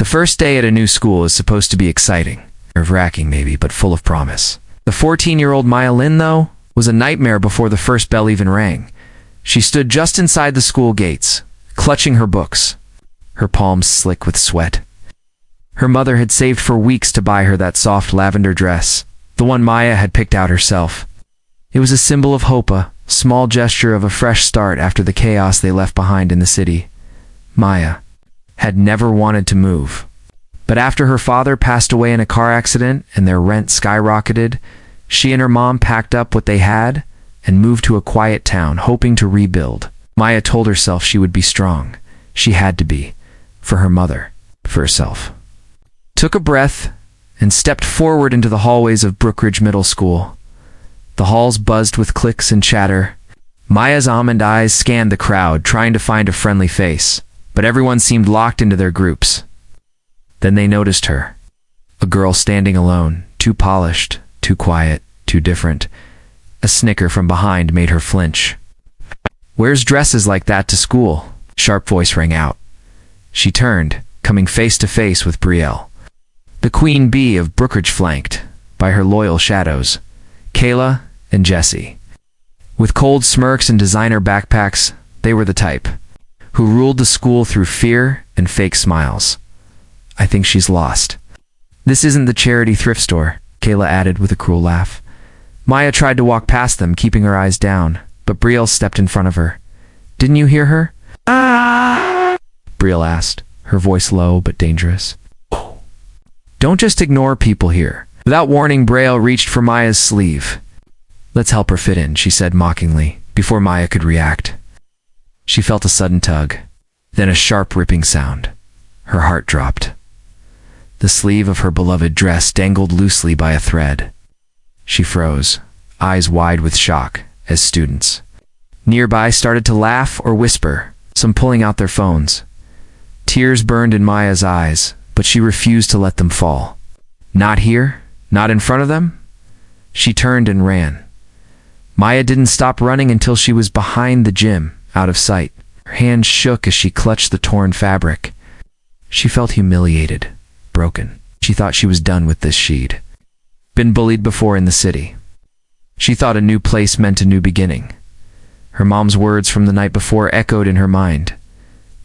The first day at a new school is supposed to be exciting, nerve-wracking maybe, but full of promise. The 14-year-old Maya Lin, though, was a nightmare before the first bell even rang. She stood just inside the school gates, clutching her books, her palms slick with sweat. Her mother had saved for weeks to buy her that soft lavender dress, the one Maya had picked out herself. It was a symbol of hope, a small gesture of a fresh start after the chaos they left behind in the city. Maya had never wanted to move. But after her father passed away in a car accident and their rent skyrocketed, she and her mom packed up what they had and moved to a quiet town, hoping to rebuild. Maya told herself she would be strong. She had to be. For her mother. For herself. Took a breath and stepped forward into the hallways of Brookridge Middle School. The halls buzzed with clicks and chatter. Maya's almond eyes scanned the crowd, trying to find a friendly face, but everyone seemed locked into their groups. Then they noticed her. A girl standing alone, too polished, too quiet, too different. A snicker from behind made her flinch. "Wears dresses like that to school," sharp voice rang out. She turned, coming face to face with Brielle. The queen bee of Brookridge, flanked by her loyal shadows, Kayla and Jesse. With cold smirks and designer backpacks, they were the type who ruled the school through fear and fake smiles. "I think she's lost." "This isn't the charity thrift store," Kayla added with a cruel laugh. Maya tried to walk past them, keeping her eyes down, but Brielle stepped in front of her. "Didn't you hear her?" "Ah!" Brielle asked, her voice low but dangerous. "Don't just ignore people here." Without warning, Brielle reached for Maya's sleeve. "Let's help her fit in," she said mockingly, before Maya could react. She felt a sudden tug, then a sharp ripping sound. Her heart dropped. The sleeve of her beloved dress dangled loosely by a thread. She froze, eyes wide with shock, as students nearby started to laugh or whisper, some pulling out their phones. Tears burned in Maya's eyes, but she refused to let them fall. Not here, not in front of them. She turned and ran. Maya didn't stop running until she was behind the gym, out of sight. Her hands shook as she clutched the torn fabric. She felt humiliated, broken. She thought she was done with this. She'd been bullied before in the city. She thought a new place meant a new beginning. Her mom's words from the night before echoed in her mind.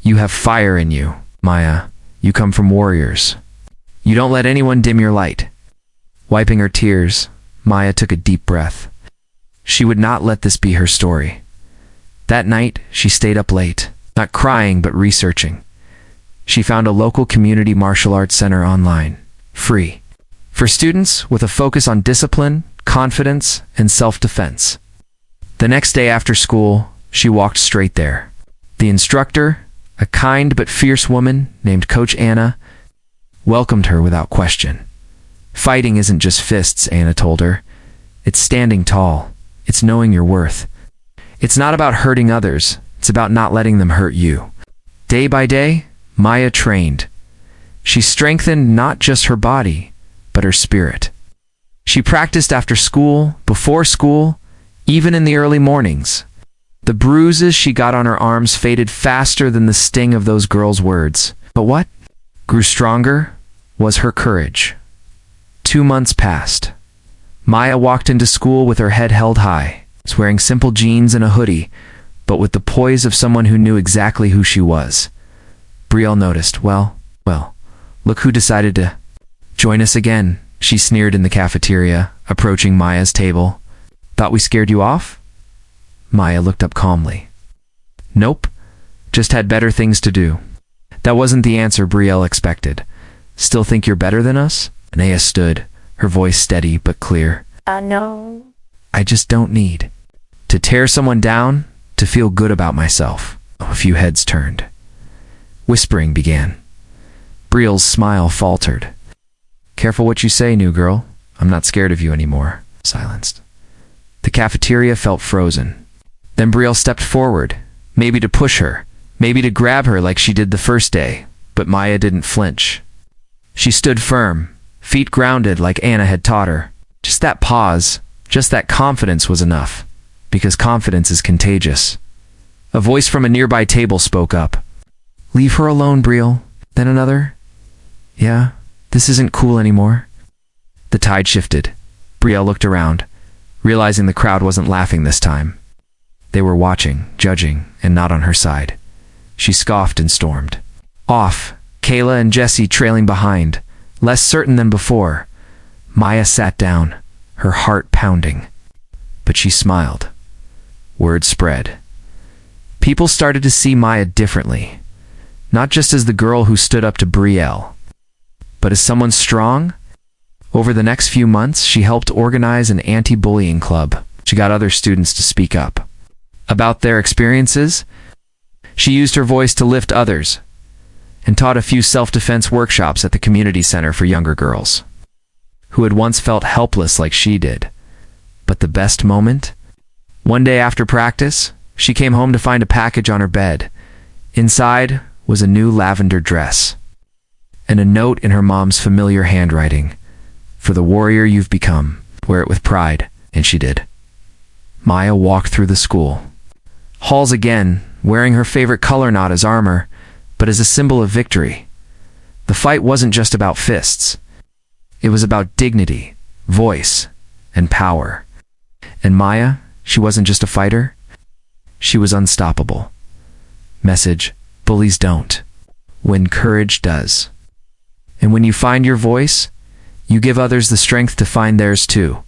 "You have fire in you, Maya. You come from warriors. You don't let anyone dim your light." Wiping her tears, Maya took a deep breath. She would not let this be her story. That night, she stayed up late, not crying but researching. She found a local community martial arts center online, free, for students with a focus on discipline, confidence, and self-defense. The next day after school, she walked straight there. The instructor, a kind but fierce woman named Coach Anna, welcomed her without question. "Fighting isn't just fists," Anna told her. "It's standing tall. It's knowing your worth. It's not about hurting others. It's about not letting them hurt you." Day by day, Maya trained. She strengthened not just her body, but her spirit. She practiced after school, before school, even in the early mornings. The bruises she got on her arms faded faster than the sting of those girls' words. But what grew stronger was her courage. 2 months passed. Maya walked into school with her head held high, wearing simple jeans and a hoodie, but with the poise of someone who knew exactly who she was. Brielle noticed. Well, look who decided to join us again," she sneered in the cafeteria, approaching Maya's table. "Thought we scared you off?" Maya looked up calmly. "Nope, just had better things to do." That wasn't the answer Brielle expected. "Still think you're better than us?" Anaya stood, her voice steady but clear. No. "I just don't need to tear someone down to feel good about myself." A few heads turned. Whispering began. Brielle's smile faltered. "Careful what you say, new girl. I'm not scared of you anymore." Silenced. The cafeteria felt frozen. Then Brielle stepped forward, maybe to push her, maybe to grab her like she did the first day, but Maya didn't flinch. She stood firm, feet grounded like Anna had taught her. Just that pause, just that confidence was enough, because confidence is contagious. A voice from a nearby table spoke up. "Leave her alone, Brielle." Then another. Yeah, this isn't cool anymore. The tide shifted. Brielle looked around, realizing the crowd wasn't laughing this time. They were watching, judging, and not on her side. She scoffed and stormed off, Kayla and Jesse trailing behind, less certain than before. Maya sat down, her heart pounding. But she smiled. Word spread. People started to see Maya differently, not just as the girl who stood up to Brielle, but as someone strong. Over the next few months, she helped organize an anti-bullying club. She got other students to speak up about their experiences. She used her voice to lift others and taught a few self-defense workshops at the community center for younger girls who had once felt helpless like she did. But the best moment? One day after practice, she came home to find a package on her bed. Inside was a new lavender dress and a note in her mom's familiar handwriting. For the warrior you've become, wear it with pride. And she did. Maya walked through the school halls again, wearing her favorite color not as armor, but as a symbol of victory. The fight wasn't just about fists. It was about dignity, voice, and power. And Maya, she wasn't just a fighter. She was unstoppable. Message: bullies don't, when courage does. And when you find your voice, you give others the strength to find theirs too.